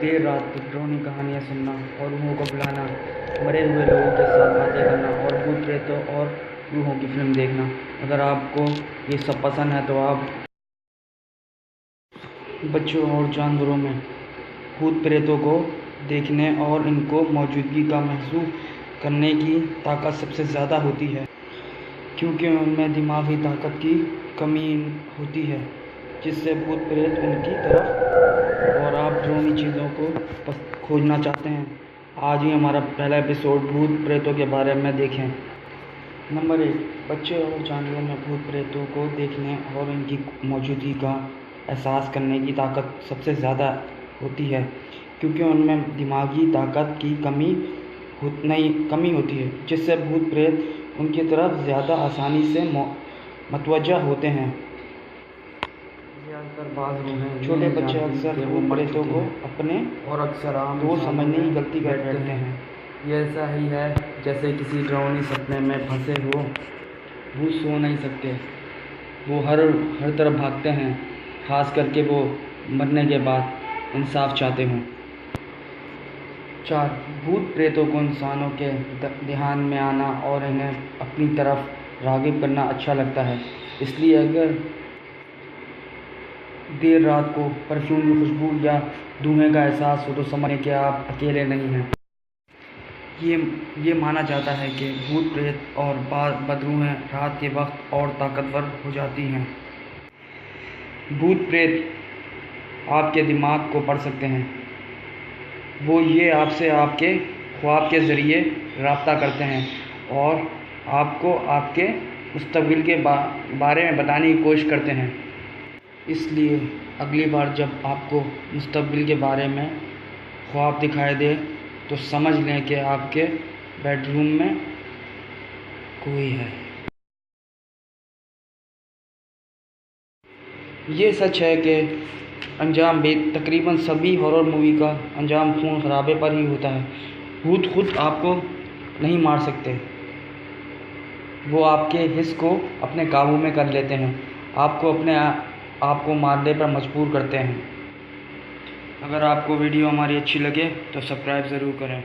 देर रात को डरावनी कहानियाँ सुनना और रूहों को बुलाना, मरे हुए लोगों के साथ बातें करना और भूत प्रेतों और रूहों की फिल्म देखना। अगर आपको ये सब पसंद है तो आप बच्चों और जानवरों में भूत प्रेतों को देखने और इनको मौजूदगी का महसूस करने की ताकत सबसे ज़्यादा होती है, क्योंकि उनमें दिमागी ताकत की कमी होती है, जिससे भूत प्रेत उनकी तरफ और आप डरावनी चीज़ों को खोजना चाहते हैं। आज ही हमारा पहला एपिसोड भूत प्रेतों के बारे में देखें। नंबर 1, बच्चे और जानवरों में भूत प्रेतों को देखने और इनकी मौजूदगी का एहसास करने की ताकत सबसे ज़्यादा होती है, क्योंकि उनमें दिमागी ताकत की कमी होती है, जिससे भूत प्रेत उनकी तरफ ज़्यादा आसानी से मतवज्जा होते हैं। छोटे बच्चे अक्सर भूत प्रेतों को अपने और अक्सर आम दोस्त समझने की गलती करते हैं। ये ऐसा ही है जैसे किसी डरावनी सपने में फंसे हो। वो सो नहीं सकते, वो हर तरफ भागते हैं, खास करके वो मरने के बाद इंसाफ चाहते हों। 4, भूत प्रेतों को इंसानों के ध्यान में आना और इन्हें अपनी तरफ राग़िब करना अच्छा लगता है। इसलिए अगर देर रात को परफ्यूम की खुशबू या धुएं का एहसास हो तो समझें कि आप अकेले नहीं हैं। ये माना जाता है कि भूत प्रेत और बदरूहें रात के वक्त और ताकतवर हो जाती हैं। भूत प्रेत आपके दिमाग को पढ़ सकते हैं। वो ये आपसे आपके ख्वाब के ज़रिए राब्ता करते हैं और आपको आपके मुस्तकबिल के बारे में बताने की कोशिश करते हैं। इसलिए अगली बार जब आपको मुस्तकबिल के बारे में ख्वाब दिखाई दे तो समझ लें कि आपके बेडरूम में कोई है। ये सच है कि तकरीबन सभी हॉरर मूवी का अंजाम खून खराबे पर ही होता है। भूत खुद आपको नहीं मार सकते, वो आपके हिस्स को अपने काबू में कर लेते हैं, आपको मारने पर मजबूर करते हैं। अगर आपको वीडियो हमारी अच्छी लगे तो सब्सक्राइब ज़रूर करें।